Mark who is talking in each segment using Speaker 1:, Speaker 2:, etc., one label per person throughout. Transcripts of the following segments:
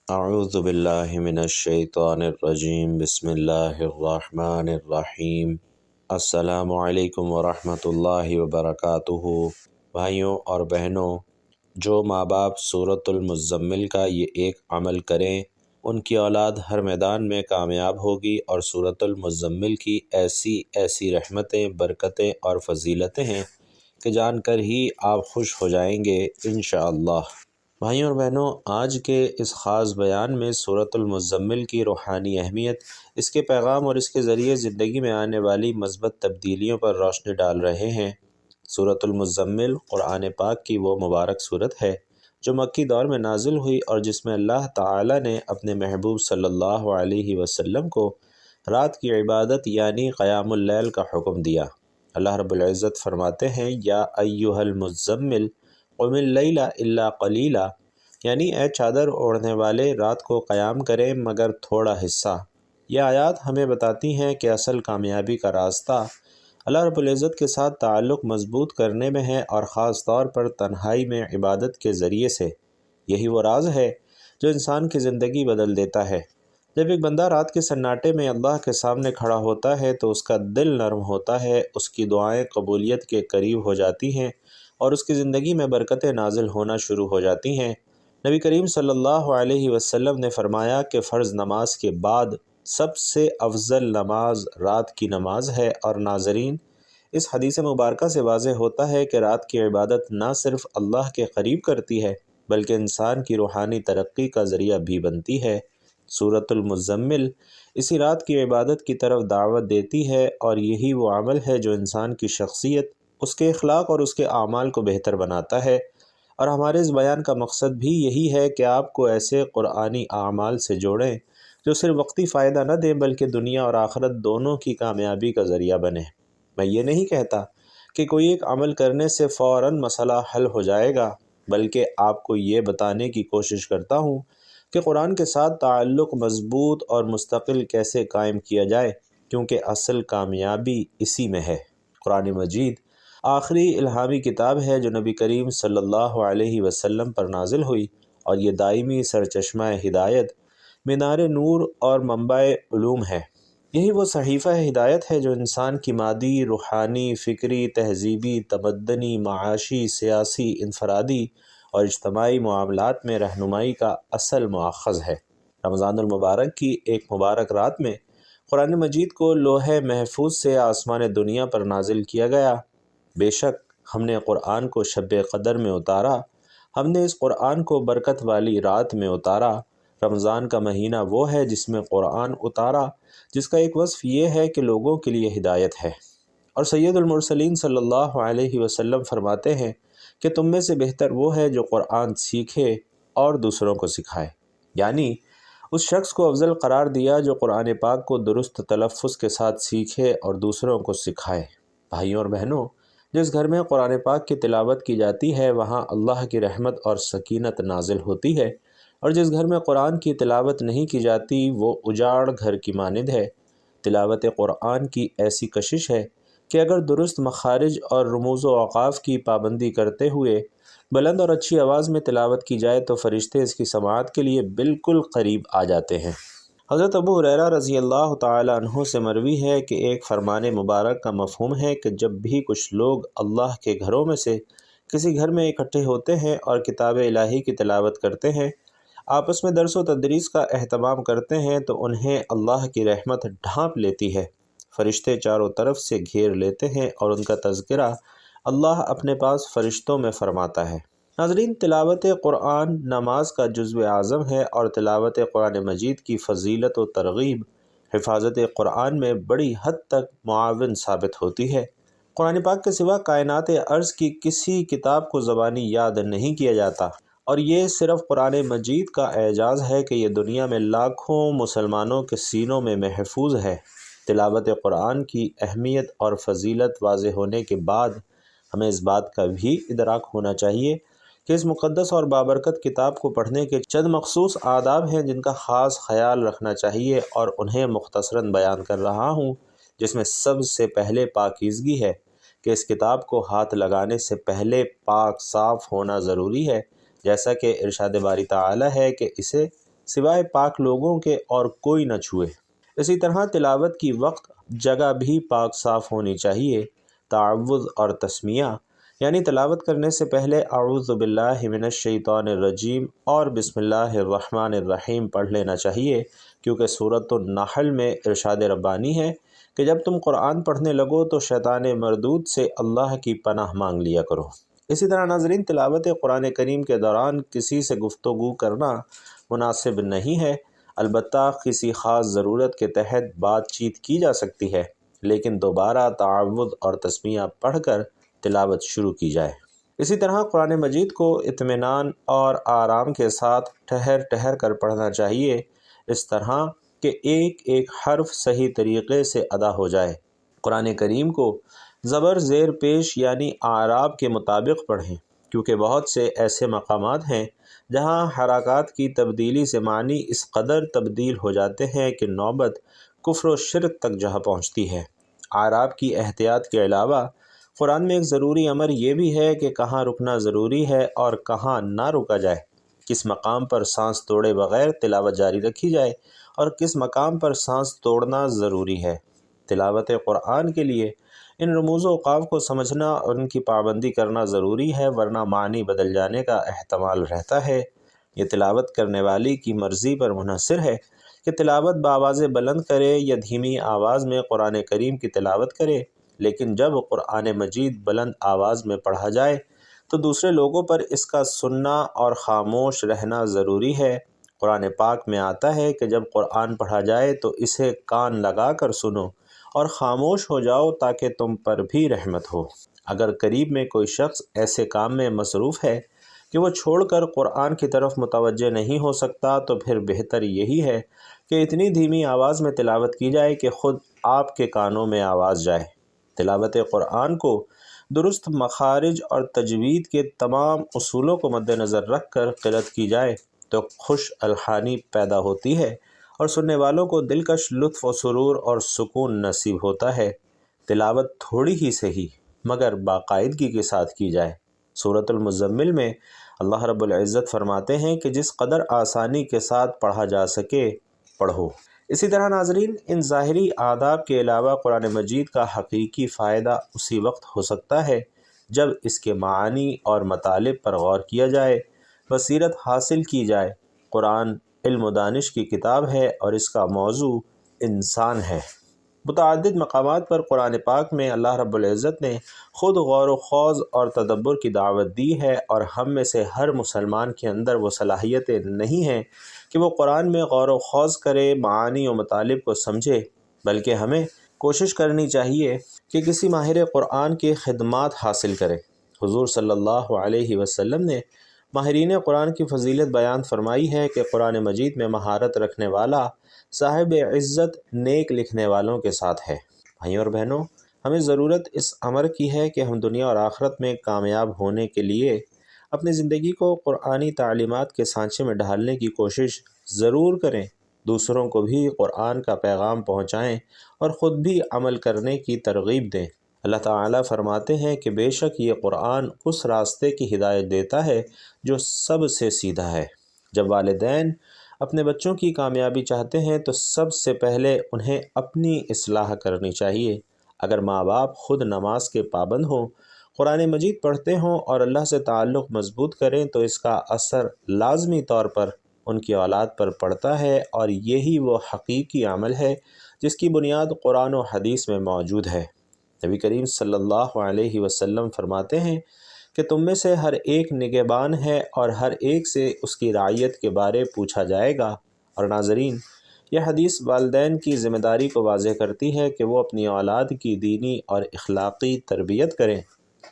Speaker 1: اعوذ باللہ من الشیطان الرجیم بسم اللہ الرحمن الرحیم۔ السلام علیکم ورحمۃ اللہ وبرکاتہ۔ بھائیوں اور بہنوں، جو ماں باپ سورۃ المزمل کا یہ ایک عمل کریں ان کی اولاد ہر میدان میں کامیاب ہوگی، اور سورۃ المزمل کی ایسی رحمتیں، برکتیں اور فضیلتیں ہیں کہ جان کر ہی آپ خوش ہو جائیں گے انشاءاللہ۔ بھائیوں اور بہنوں، آج کے اس خاص بیان میں سورۃ المزمل کی روحانی اہمیت، اس کے پیغام اور اس کے ذریعے زندگی میں آنے والی مثبت تبدیلیوں پر روشنی ڈال رہے ہیں۔ سورۃ المزمل قرآن پاک کی وہ مبارک سورت ہے جو مکی دور میں نازل ہوئی، اور جس میں اللہ تعالی نے اپنے محبوب صلی اللہ علیہ وسلم کو رات کی عبادت یعنی قیام اللیل کا حکم دیا۔ اللہ رب العزت فرماتے ہیں، یا ایھا المزمل قم اللیل الا قلیلا، یعنی اے چادر اوڑھنے والے، رات کو قیام کریں مگر تھوڑا حصہ۔ یہ آیات ہمیں بتاتی ہیں کہ اصل کامیابی کا راستہ اللہ رب العزت کے ساتھ تعلق مضبوط کرنے میں ہے، اور خاص طور پر تنہائی میں عبادت کے ذریعے سے۔ یہی وہ راز ہے جو انسان کی زندگی بدل دیتا ہے۔ جب ایک بندہ رات کے سناٹے میں اللہ کے سامنے کھڑا ہوتا ہے تو اس کا دل نرم ہوتا ہے، اس کی دعائیں قبولیت کے قریب ہو جاتی ہیں، اور اس کی زندگی میں برکتیں نازل ہونا شروع ہو جاتی ہیں۔ نبی کریم صلی اللہ علیہ وسلم نے فرمایا کہ فرض نماز کے بعد سب سے افضل نماز رات کی نماز ہے، اور ناظرین، اس حدیث مبارکہ سے واضح ہوتا ہے کہ رات کی عبادت نہ صرف اللہ کے قریب کرتی ہے بلکہ انسان کی روحانی ترقی کا ذریعہ بھی بنتی ہے۔ سورۃ المزمل اسی رات کی عبادت کی طرف دعوت دیتی ہے، اور یہی وہ عمل ہے جو انسان کی شخصیت، اس کے اخلاق اور اس کے اعمال کو بہتر بناتا ہے۔ اور ہمارے اس بیان کا مقصد بھی یہی ہے کہ آپ کو ایسے قرآنی اعمال سے جوڑیں جو صرف وقتی فائدہ نہ دیں بلکہ دنیا اور آخرت دونوں کی کامیابی کا ذریعہ بنیں۔ میں یہ نہیں کہتا کہ کوئی ایک عمل کرنے سے فوراً مسئلہ حل ہو جائے گا، بلکہ آپ کو یہ بتانے کی کوشش کرتا ہوں کہ قرآن کے ساتھ تعلق مضبوط اور مستقل کیسے قائم کیا جائے، کیونکہ اصل کامیابی اسی میں ہے۔ قرآن مجید آخری الہامی کتاب ہے جو نبی کریم صلی اللہ علیہ وسلم پر نازل ہوئی، اور یہ دائمی سرچشمہ ہدایت، مینار نور اور منبع علوم ہے۔ یہی وہ صحیفہ ہدایت ہے جو انسان کی مادی، روحانی، فکری، تہذیبی، تمدنی، معاشی، سیاسی، انفرادی اور اجتماعی معاملات میں رہنمائی کا اصل مؤخذ ہے۔ رمضان المبارک کی ایک مبارک رات میں قرآن مجید کو لوح محفوظ سے آسمان دنیا پر نازل کیا گیا۔ بے شک ہم نے قرآن کو شب قدر میں اتارا، ہم نے اس قرآن کو برکت والی رات میں اتارا۔ رمضان کا مہینہ وہ ہے جس میں قرآن اتارا، جس کا ایک وصف یہ ہے کہ لوگوں کے لیے ہدایت ہے۔ اور سید المرسلین صلی اللہ علیہ وسلم فرماتے ہیں کہ تم میں سے بہتر وہ ہے جو قرآن سیکھے اور دوسروں کو سکھائے، یعنی اس شخص کو افضل قرار دیا جو قرآن پاک کو درست تلفظ کے ساتھ سیکھے اور دوسروں کو سکھائے۔ بھائیوں اور بہنوں، جس گھر میں قرآن پاک کی تلاوت کی جاتی ہے وہاں اللہ کی رحمت اور سکینت نازل ہوتی ہے، اور جس گھر میں قرآن کی تلاوت نہیں کی جاتی وہ اجاڑ گھر کی مانند ہے۔ تلاوت قرآن کی ایسی کشش ہے کہ اگر درست مخارج اور رموز و اوقاف کی پابندی کرتے ہوئے بلند اور اچھی آواز میں تلاوت کی جائے تو فرشتے اس کی سماعت کے لیے بالکل قریب آ جاتے ہیں۔ حضرت ابو ہریرہ رضی اللہ تعالی عنہ سے مروی ہے کہ ایک فرمان مبارک کا مفہوم ہے کہ جب بھی کچھ لوگ اللہ کے گھروں میں سے کسی گھر میں اکٹھے ہوتے ہیں اور کتاب الہی کی تلاوت کرتے ہیں، آپس میں درس و تدریس کا اہتمام کرتے ہیں، تو انہیں اللہ کی رحمت ڈھانپ لیتی ہے۔ فرشتے چاروں طرف سے گھیر لیتے ہیں اور ان کا تذکرہ اللہ اپنے پاس فرشتوں میں فرماتا ہے۔ ناظرین، تلاوت قرآن نماز کا جزو اعظم ہے، اور تلاوت قرآن مجید کی فضیلت و ترغیب حفاظت قرآن میں بڑی حد تک معاون ثابت ہوتی ہے۔ قرآن پاک کے سوا کائنات ارض کی کسی کتاب کو زبانی یاد نہیں کیا جاتا، اور یہ صرف قرآن مجید کا اعجاز ہے کہ یہ دنیا میں لاکھوں مسلمانوں کے سینوں میں محفوظ ہے۔ تلاوت قرآن کی اہمیت اور فضیلت واضح ہونے کے بعد ہمیں اس بات کا بھی ادراک ہونا چاہیے کہ اس مقدس اور بابرکت کتاب کو پڑھنے کے چند مخصوص آداب ہیں جن کا خاص خیال رکھنا چاہیے، اور انہیں مختصراً بیان کر رہا ہوں، جس میں سب سے پہلے پاکیزگی ہے کہ اس کتاب کو ہاتھ لگانے سے پہلے پاک صاف ہونا ضروری ہے، جیسا کہ ارشاد باری تعالی ہے کہ اسے سوائے پاک لوگوں کے اور کوئی نہ چھوئے۔ اسی طرح تلاوت کی وقت جگہ بھی پاک صاف ہونی چاہیے۔ تعوذ اور تسمیہ یعنی تلاوت کرنے سے پہلے اعوذ باللہ من الشیطان الرجیم اور بسم اللہ الرحمن الرحیم پڑھ لینا چاہیے، کیونکہ سورۃ النحل میں ارشاد ربانی ہے کہ جب تم قرآن پڑھنے لگو تو شیطان مردود سے اللہ کی پناہ مانگ لیا کرو۔ اسی طرح ناظرین، تلاوت قرآن کریم کے دوران کسی سے گفتگو کرنا مناسب نہیں ہے، البتہ کسی خاص ضرورت کے تحت بات چیت کی جا سکتی ہے، لیکن دوبارہ تعوذ اور تسمیہ پڑھ کر تلاوت شروع کی جائے۔ اسی طرح قرآن مجید کو اطمینان اور آرام کے ساتھ ٹھہر ٹھہر کر پڑھنا چاہیے، اس طرح کہ ایک ایک حرف صحیح طریقے سے ادا ہو جائے۔ قرآن کریم کو زبر زیر پیش یعنی اعراب کے مطابق پڑھیں، کیونکہ بہت سے ایسے مقامات ہیں جہاں حرکات کی تبدیلی سے معنی اس قدر تبدیل ہو جاتے ہیں کہ نوبت کفر و شرک تک جا پہنچتی ہے۔ اعراب کی احتیاط کے علاوہ قرآن میں ایک ضروری امر یہ بھی ہے کہ کہاں رکنا ضروری ہے اور کہاں نہ رکا جائے، کس مقام پر سانس توڑے بغیر تلاوت جاری رکھی جائے اور کس مقام پر سانس توڑنا ضروری ہے۔ تلاوت قرآن کے لیے ان رموز و اوقاف کو سمجھنا اور ان کی پابندی کرنا ضروری ہے، ورنہ معنی بدل جانے کا احتمال رہتا ہے۔ یہ تلاوت کرنے والی کی مرضی پر منحصر ہے کہ تلاوت بآواز بلند کرے یا دھیمی آواز میں قرآن کریم کی تلاوت کرے، لیکن جب قرآن مجید بلند آواز میں پڑھا جائے تو دوسرے لوگوں پر اس کا سننا اور خاموش رہنا ضروری ہے۔ قرآن پاک میں آتا ہے کہ جب قرآن پڑھا جائے تو اسے کان لگا کر سنو اور خاموش ہو جاؤ تاکہ تم پر بھی رحمت ہو۔ اگر قریب میں کوئی شخص ایسے کام میں مصروف ہے کہ وہ چھوڑ کر قرآن کی طرف متوجہ نہیں ہو سکتا تو پھر بہتر یہی ہے کہ اتنی دھیمی آواز میں تلاوت کی جائے کہ خود آپ کے کانوں میں آواز جائے۔ تلاوت قرآن کو درست مخارج اور تجوید کے تمام اصولوں کو مد نظر رکھ کر قرأت کی جائے تو خوش الحانی پیدا ہوتی ہے اور سننے والوں کو دلکش لطف و سرور اور سکون نصیب ہوتا ہے۔ تلاوت تھوڑی ہی صحیح مگر باقاعدگی کے ساتھ کی جائے۔ سورۃ المزمل میں اللہ رب العزت فرماتے ہیں کہ جس قدر آسانی کے ساتھ پڑھا جا سکے پڑھو۔ اسی طرح ناظرین، ان ظاہری آداب کے علاوہ قرآن مجید کا حقیقی فائدہ اسی وقت ہو سکتا ہے جب اس کے معانی اور مطالب پر غور کیا جائے، بصیرت حاصل کی جائے۔ قرآن علم و دانش کی کتاب ہے اور اس کا موضوع انسان ہے۔ متعدد مقامات پر قرآن پاک میں اللہ رب العزت نے خود غور و خوض اور تدبر کی دعوت دی ہے، اور ہم میں سے ہر مسلمان کے اندر وہ صلاحیتیں نہیں ہیں کہ وہ قرآن میں غور و خوض کرے، معانی و مطالب کو سمجھے، بلکہ ہمیں کوشش کرنی چاہیے کہ کسی ماہر قرآن کی خدمات حاصل کرے۔ حضور صلی اللہ علیہ وسلم نے ماہرین قرآن کی فضیلت بیان فرمائی ہے کہ قرآن مجید میں مہارت رکھنے والا صاحب عزت نیک لکھنے والوں کے ساتھ ہے۔ بھائیوں اور بہنوں، ہمیں ضرورت اس امر کی ہے کہ ہم دنیا اور آخرت میں کامیاب ہونے کے لیے اپنی زندگی کو قرآنی تعلیمات کے سانچے میں ڈھالنے کی کوشش ضرور کریں، دوسروں کو بھی قرآن کا پیغام پہنچائیں اور خود بھی عمل کرنے کی ترغیب دیں۔ اللہ تعالیٰ فرماتے ہیں کہ بے شک یہ قرآن اس راستے کی ہدایت دیتا ہے جو سب سے سیدھا ہے۔ جب والدین اپنے بچوں کی کامیابی چاہتے ہیں تو سب سے پہلے انہیں اپنی اصلاح کرنی چاہیے۔ اگر ماں باپ خود نماز کے پابند ہوں، قرآن مجید پڑھتے ہوں اور اللہ سے تعلق مضبوط کریں تو اس کا اثر لازمی طور پر ان کی اولاد پر پڑتا ہے، اور یہی وہ حقیقی عمل ہے جس کی بنیاد قرآن و حدیث میں موجود ہے۔ نبی کریم صلی اللہ علیہ وسلم فرماتے ہیں کہ تم میں سے ہر ایک نگہبان ہے اور ہر ایک سے اس کی رعیت کے بارے پوچھا جائے گا۔ اور ناظرین، یہ حدیث والدین کی ذمہ داری کو واضح کرتی ہے کہ وہ اپنی اولاد کی دینی اور اخلاقی تربیت کریں۔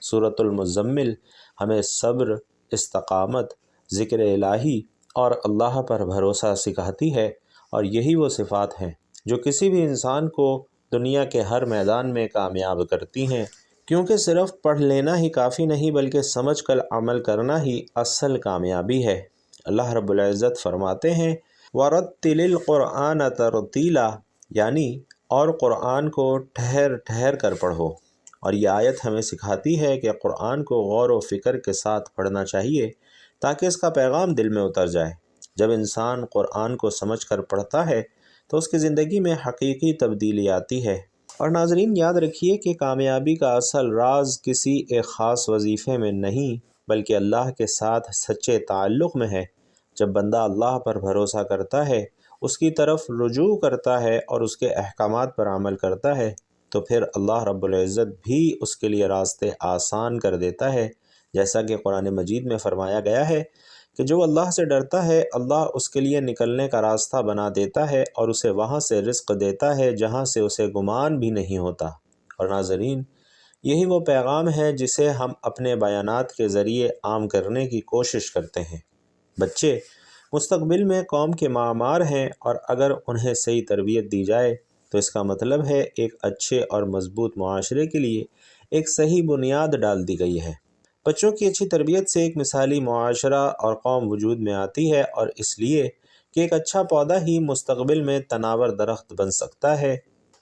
Speaker 1: سورۃ المزمل ہمیں صبر، استقامت، ذکر الہی اور اللہ پر بھروسہ سکھاتی ہے، اور یہی وہ صفات ہیں جو کسی بھی انسان کو دنیا کے ہر میدان میں کامیاب کرتی ہیں، کیونکہ صرف پڑھ لینا ہی کافی نہیں بلکہ سمجھ کر عمل کرنا ہی اصل کامیابی ہے۔ اللہ رب العزت فرماتے ہیں وَرَتِّلِ الْقُرْآنَ تَرْتِیلًا، یعنی اور قرآن کو ٹھہر ٹھہر کر پڑھو۔ اور یہ آیت ہمیں سکھاتی ہے کہ قرآن کو غور و فکر کے ساتھ پڑھنا چاہیے تاکہ اس کا پیغام دل میں اتر جائے۔ جب انسان قرآن کو سمجھ کر پڑھتا ہے تو اس کی زندگی میں حقیقی تبدیلی آتی ہے۔ اور ناظرین، یاد رکھیے کہ کامیابی کا اصل راز کسی ایک خاص وظیفے میں نہیں بلکہ اللہ کے ساتھ سچے تعلق میں ہے۔ جب بندہ اللہ پر بھروسہ کرتا ہے، اس کی طرف رجوع کرتا ہے اور اس کے احکامات پر عمل کرتا ہے تو پھر اللہ رب العزت بھی اس کے لیے راستے آسان کر دیتا ہے، جیسا کہ قرآن مجید میں فرمایا گیا ہے کہ جو اللہ سے ڈرتا ہے اللہ اس کے لیے نکلنے کا راستہ بنا دیتا ہے اور اسے وہاں سے رزق دیتا ہے جہاں سے اسے گمان بھی نہیں ہوتا۔ اور ناظرین، یہی وہ پیغام ہے جسے ہم اپنے بیانات کے ذریعے عام کرنے کی کوشش کرتے ہیں۔ بچے مستقبل میں قوم کے معمار ہیں اور اگر انہیں صحیح تربیت دی جائے تو اس کا مطلب ہے ایک اچھے اور مضبوط معاشرے کے لیے ایک صحیح بنیاد ڈال دی گئی ہے۔ بچوں کی اچھی تربیت سے ایک مثالی معاشرہ اور قوم وجود میں آتی ہے، اور اس لیے کہ ایک اچھا پودا ہی مستقبل میں تناور درخت بن سکتا ہے۔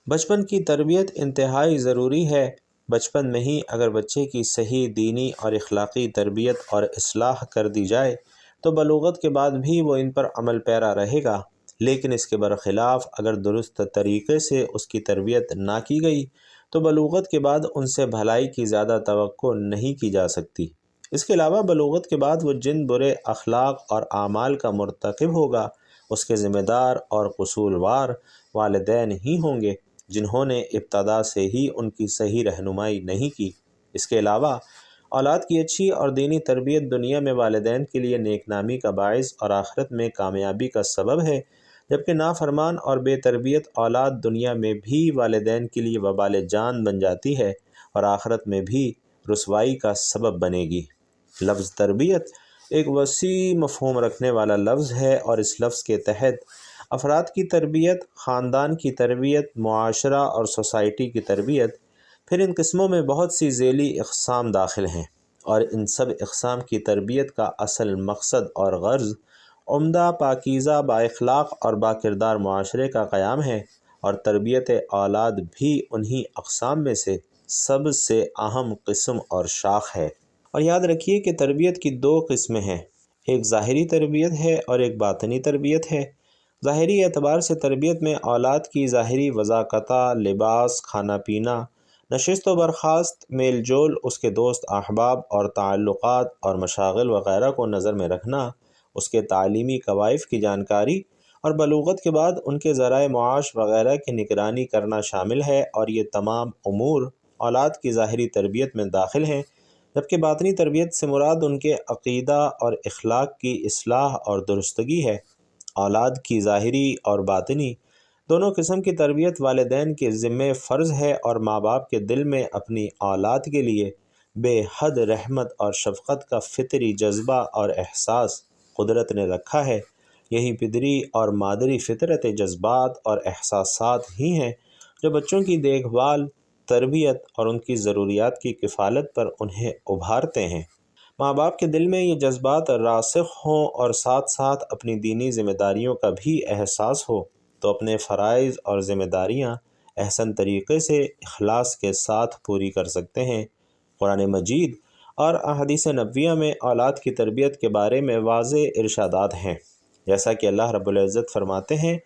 Speaker 1: بچپن کی تربیت انتہائی ضروری ہے۔ بچپن میں ہی اگر بچے کی صحیح دینی اور اخلاقی تربیت اور اصلاح کر دی جائے تو بلوغت کے بعد بھی وہ ان پر عمل پیرا رہے گا، لیکن اس کے برخلاف اگر درست طریقے سے اس کی تربیت نہ کی گئی تو بلوغت کے بعد ان سے بھلائی کی زیادہ توقع نہیں کی جا سکتی۔ اس کے علاوہ بلوغت کے بعد وہ جن برے اخلاق اور اعمال کا مرتکب ہوگا اس کے ذمہ دار اور قصوروار والدین ہی ہوں گے، جنہوں نے ابتدا سے ہی ان کی صحیح رہنمائی نہیں کی۔ اس کے علاوہ اولاد کی اچھی اور دینی تربیت دنیا میں والدین کے لیے نیک نامی کا باعث اور آخرت میں کامیابی کا سبب ہے، جبکہ نافرمان اور بے تربیت اولاد دنیا میں بھی والدین کے لیے وبال جان بن جاتی ہے اور آخرت میں بھی رسوائی کا سبب بنے گی۔ لفظ تربیت ایک وسیع مفہوم رکھنے والا لفظ ہے، اور اس لفظ کے تحت افراد کی تربیت، خاندان کی تربیت، معاشرہ اور سوسائٹی کی تربیت، پھر ان قسموں میں بہت سی ذیلی اقسام داخل ہیں، اور ان سب اقسام کی تربیت کا اصل مقصد اور غرض عمدہ، پاکیزہ، بااخلاق اور باکردار معاشرے کا قیام ہے، اور تربیت اولاد بھی انہی اقسام میں سے سب سے اہم قسم اور شاخ ہے۔ اور یاد رکھیے کہ تربیت کی دو قسمیں ہیں، ایک ظاہری تربیت ہے اور ایک باطنی تربیت ہے۔ ظاہری اعتبار سے تربیت میں اولاد کی ظاہری وضاقتہ، لباس، کھانا پینا، نشست و برخاست، میل جول، اس کے دوست احباب اور تعلقات اور مشاغل وغیرہ کو نظر میں رکھنا، اس کے تعلیمی کوائف کی جانکاری اور بلوغت کے بعد ان کے ذرائع معاش وغیرہ کی نگرانی کرنا شامل ہے، اور یہ تمام امور اولاد کی ظاہری تربیت میں داخل ہیں، جبکہ باطنی تربیت سے مراد ان کے عقیدہ اور اخلاق کی اصلاح اور درستگی ہے۔ اولاد کی ظاہری اور باطنی دونوں قسم کی تربیت والدین کے ذمہ فرض ہے، اور ماں باپ کے دل میں اپنی اولاد کے لیے بے حد رحمت اور شفقت کا فطری جذبہ اور احساس قدرت نے رکھا ہے۔ یہی پدری اور مادری فطرت جذبات اور احساسات ہی ہیں جو بچوں کی دیکھ بھال، تربیت اور ان کی ضروریات کی کفالت پر انہیں ابھارتے ہیں۔ ماں باپ کے دل میں یہ جذبات راسخ ہوں اور ساتھ ساتھ اپنی دینی ذمہ داریوں کا بھی احساس ہو تو اپنے فرائض اور ذمہ داریاں احسن طریقے سے اخلاص کے ساتھ پوری کر سکتے ہیں۔ قرآن مجید اور احادیث نبویہ میں اولاد کی تربیت کے بارے میں واضح ارشادات ہیں، جیسا کہ اللہ رب العزت فرماتے ہیں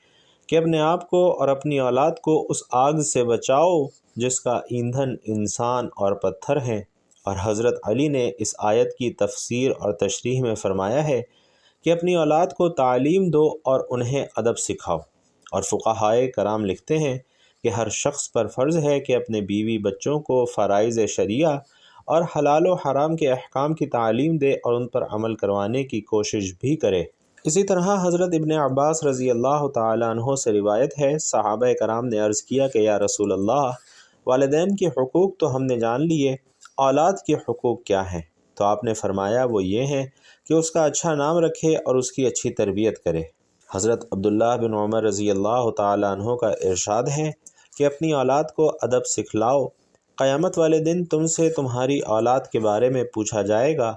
Speaker 1: کہ اپنے آپ کو اور اپنی اولاد کو اس آگ سے بچاؤ جس کا ایندھن انسان اور پتھر ہیں۔ اور حضرت علی نے اس آیت کی تفسیر اور تشریح میں فرمایا ہے کہ اپنی اولاد کو تعلیم دو اور انہیں ادب سکھاؤ۔ اور فقہائے کرام لکھتے ہیں کہ ہر شخص پر فرض ہے کہ اپنے بیوی بچوں کو فرائض شریعہ اور حلال و حرام کے احکام کی تعلیم دے اور ان پر عمل کروانے کی کوشش بھی کرے۔ اسی طرح حضرت ابن عباس رضی اللہ تعالیٰ عنہ سے روایت ہے، صحابہ کرام نے عرض کیا کہ یا رسول اللہ، والدین کے حقوق تو ہم نے جان لیے، اولاد کے حقوق کیا ہیں؟ تو آپ نے فرمایا وہ یہ ہیں کہ اس کا اچھا نام رکھے اور اس کی اچھی تربیت کرے۔ حضرت عبداللہ بن عمر رضی اللہ تعالیٰ عنہ کا ارشاد ہے کہ اپنی اولاد کو ادب سکھلاؤ، قیامت والے دن تم سے تمہاری اولاد کے بارے میں پوچھا جائے گا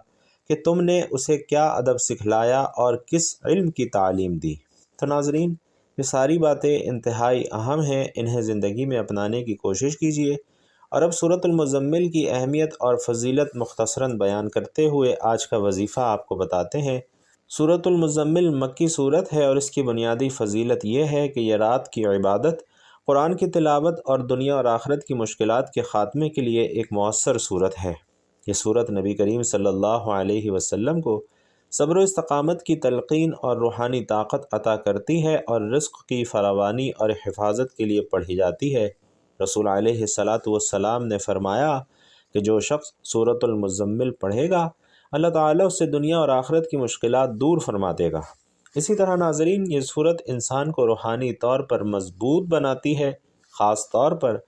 Speaker 1: کہ تم نے اسے کیا ادب سکھلایا اور کس علم کی تعلیم دی۔ تو ناظرین، یہ ساری باتیں انتہائی اہم ہیں، انہیں زندگی میں اپنانے کی کوشش کیجیے۔ اور اب سورۃ المزمل کی اہمیت اور فضیلت مختصراً بیان کرتے ہوئے آج کا وظیفہ آپ کو بتاتے ہیں۔ سورۃ المزمل مکی صورت ہے اور اس کی بنیادی فضیلت یہ ہے کہ یہ رات کی عبادت، قرآن کی تلاوت اور دنیا اور آخرت کی مشکلات کے خاتمے کے لیے ایک مؤثر صورت ہے۔ یہ صورت نبی کریم صلی اللہ علیہ وسلم کو صبر و استقامت کی تلقین اور روحانی طاقت عطا کرتی ہے اور رزق کی فراوانی اور حفاظت کے لیے پڑھی جاتی ہے۔ رسول علیہ الصلاۃ والسلام نے فرمایا کہ جو شخص سورۃ المزمل پڑھے گا، اللہ تعالیٰ اس سے دنیا اور آخرت کی مشکلات دور فرما دے گا۔ اسی طرح ناظرین، یہ صورت انسان کو روحانی طور پر مضبوط بناتی ہے، خاص طور پر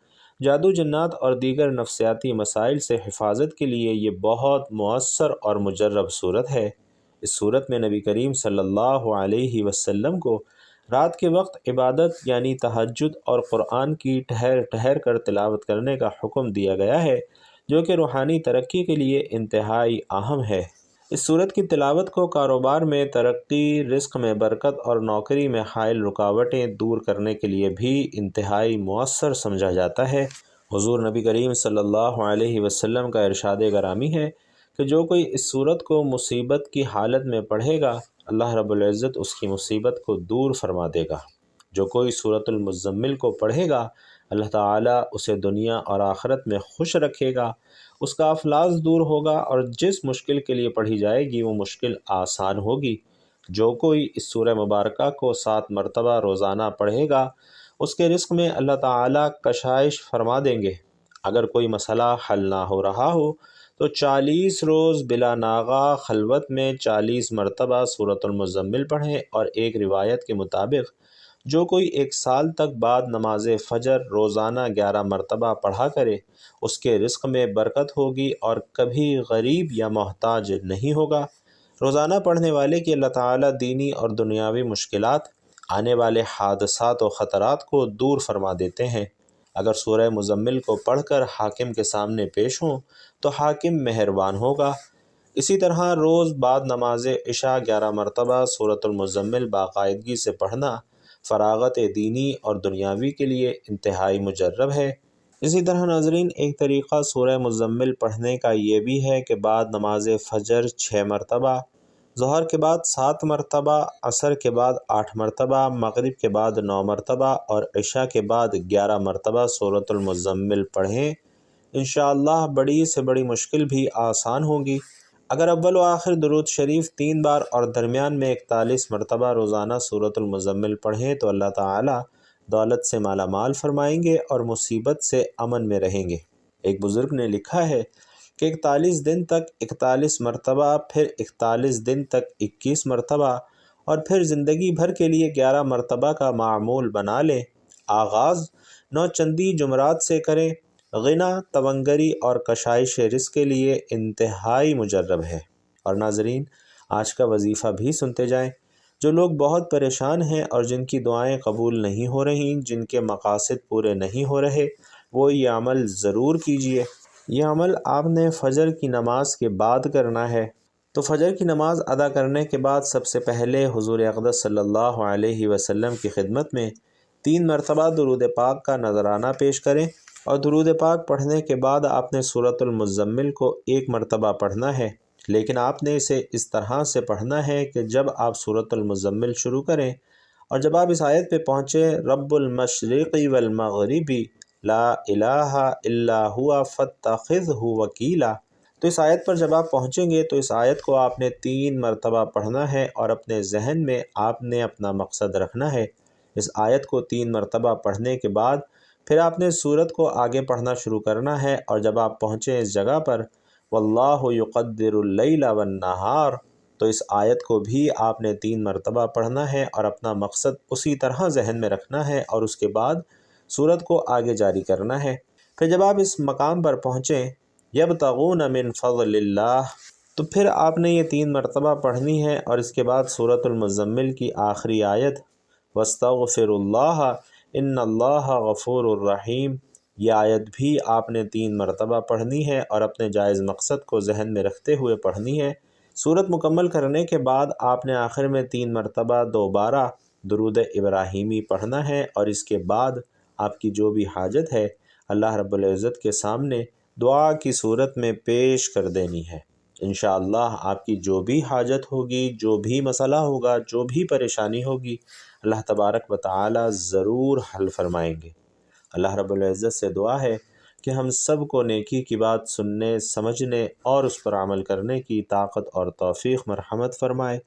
Speaker 1: جادو، جنات اور دیگر نفسیاتی مسائل سے حفاظت کے لیے یہ بہت مؤثر اور مجرب صورت ہے۔ اس صورت میں نبی کریم صلی اللہ علیہ وسلم کو رات کے وقت عبادت یعنی تہجد اور قرآن کی ٹھہر ٹھہر کر تلاوت کرنے کا حکم دیا گیا ہے، جو کہ روحانی ترقی کے لیے انتہائی اہم ہے۔ اس صورت کی تلاوت کو کاروبار میں ترقی، رزق میں برکت اور نوکری میں حائل رکاوٹیں دور کرنے کے لیے بھی انتہائی مؤثر سمجھا جاتا ہے۔ حضور نبی کریم صلی اللہ علیہ وسلم کا ارشاد گرامی ہے کہ جو کوئی اس صورت کو مصیبت کی حالت میں پڑھے گا، اللہ رب العزت اس کی مصیبت کو دور فرما دے گا۔ جو کوئی سورۃ المزمل کو پڑھے گا، اللہ تعالیٰ اسے دنیا اور آخرت میں خوش رکھے گا، اس کا افلاس دور ہوگا اور جس مشکل کے لیے پڑھی جائے گی وہ مشکل آسان ہوگی۔ جو کوئی اس سورہ مبارکہ کو 7 مرتبہ روزانہ پڑھے گا، اس کے رزق میں اللہ تعالیٰ کشائش فرما دیں گے۔ اگر کوئی مسئلہ حل نہ ہو رہا ہو تو 40 روز بلا ناغہ خلوت میں 40 مرتبہ سورۃ المزمل پڑھیں، اور ایک روایت کے مطابق جو کوئی 1 سال تک بعد نماز فجر روزانہ 11 مرتبہ پڑھا کرے، اس کے رزق میں برکت ہوگی اور کبھی غریب یا محتاج نہیں ہوگا۔ روزانہ پڑھنے والے کی اللہ تعالیٰ دینی اور دنیاوی مشکلات، آنے والے حادثات و خطرات کو دور فرما دیتے ہیں۔ اگر سورہ مزمل کو پڑھ کر حاکم کے سامنے پیش ہوں تو حاکم مہربان ہوگا۔ اسی طرح روز بعد نماز عشاء 11 مرتبہ سورۃ المزمل باقاعدگی سے پڑھنا فراغت دینی اور دنیاوی کے لیے انتہائی مجرب ہے۔ اسی طرح ناظرین، ایک طریقہ سورہ مزمل پڑھنے کا یہ بھی ہے کہ بعد نماز فجر 6 مرتبہ، ظہر کے بعد 7 مرتبہ، عصر کے بعد 8 مرتبہ، مغرب کے بعد 9 مرتبہ اور عشاء کے بعد 11 مرتبہ سورۃ المزمل پڑھیں۔ انشاءاللہ بڑی سے بڑی مشکل بھی آسان ہوگی۔ اگر اول و آخر درود شریف 3 بار اور درمیان میں 41 مرتبہ روزانہ سورۃ المزمل پڑھیں تو اللہ تعالیٰ دولت سے مالا مال فرمائیں گے اور مصیبت سے امن میں رہیں گے۔ ایک بزرگ نے لکھا ہے کہ 41 دن تک 41 مرتبہ، پھر 41 دن تک 21 مرتبہ اور پھر زندگی بھر کے لیے 11 مرتبہ کا معمول بنا لیں۔ آغاز 9 چندی جمعرات سے کریں۔ غنا، تونگری اور کشائش رزق کے لیے انتہائی مجرب ہے۔ اور ناظرین، آج کا وظیفہ بھی سنتے جائیں۔ جو لوگ بہت پریشان ہیں اور جن کی دعائیں قبول نہیں ہو رہیں، جن کے مقاصد پورے نہیں ہو رہے، وہ یہ عمل ضرور کیجئے۔ یہ عمل آپ نے فجر کی نماز کے بعد کرنا ہے۔ تو فجر کی نماز ادا کرنے کے بعد سب سے پہلے حضور اقدس صلی اللہ علیہ وسلم کی خدمت میں 3 مرتبہ درود پاک کا نذرانہ پیش کریں، اور درود پاک پڑھنے کے بعد آپ نے سورۃ المزمل کو 1 مرتبہ پڑھنا ہے، لیکن آپ نے اسے اس طرح سے پڑھنا ہے کہ جب آپ سورۃ المزمل شروع کریں اور جب آپ اس آیت پہ پہنچے رب المشرق والمغرب لا الہ الا ہوا فاتخذہ وکیلا، تو اس آیت پر جب آپ پہنچیں گے تو اس آیت کو آپ نے 3 مرتبہ پڑھنا ہے اور اپنے ذہن میں آپ نے اپنا مقصد رکھنا ہے۔ اس آیت کو 3 مرتبہ پڑھنے کے بعد پھر آپ نے سورت کو آگے پڑھنا شروع کرنا ہے، اور جب آپ پہنچیں اس جگہ پر واللہ یقدر اللیل والنہار، تو اس آیت کو بھی آپ نے 3 مرتبہ پڑھنا ہے اور اپنا مقصد اسی طرح ذہن میں رکھنا ہے، اور اس کے بعد سورت کو آگے جاری کرنا ہے۔ پھر جب آپ اس مقام پر پہنچیں یبتغون من فضل اللہ، تو پھر آپ نے یہ 3 مرتبہ پڑھنی ہے، اور اس کے بعد سورۃ المزمل کی آخری آیت واستغفر اللہ ان اللہ غفور الرحیم، یہ آیت بھی آپ نے 3 مرتبہ پڑھنی ہے اور اپنے جائز مقصد کو ذہن میں رکھتے ہوئے پڑھنی ہے۔ سورت مکمل کرنے کے بعد آپ نے آخر میں 3 مرتبہ دوبارہ درود ابراہیمی پڑھنا ہے، اور اس کے بعد آپ کی جو بھی حاجت ہے اللہ رب العزت کے سامنے دعا کی صورت میں پیش کر دینی ہے۔ انشاءاللہ آپ کی جو بھی حاجت ہوگی، جو بھی مسئلہ ہوگا، جو بھی پریشانی ہوگی، اللہ تبارک و تعالی ضرور حل فرمائیں گے۔ اللہ رب العزت سے دعا ہے کہ ہم سب کو نیکی کی بات سننے، سمجھنے اور اس پر عمل کرنے کی طاقت اور توفیق مرحمت فرمائے،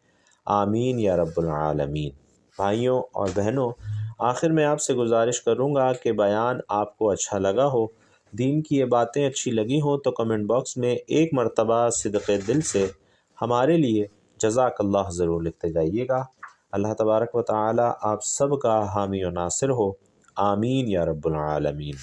Speaker 1: آمین یا رب العالمین۔ بھائیوں اور بہنوں، آخر میں آپ سے گزارش کروں گا کہ بیان آپ کو اچھا لگا ہو، دین کی یہ باتیں اچھی لگی ہوں تو کمنٹ باکس میں ایک مرتبہ صدق دل سے ہمارے لیے جزاک اللہ ضرور لکھتے جائیے گا۔ اللہ تبارک و تعالی آپ سب کا حامی و ناصر ہو، آمین یا رب العالمین۔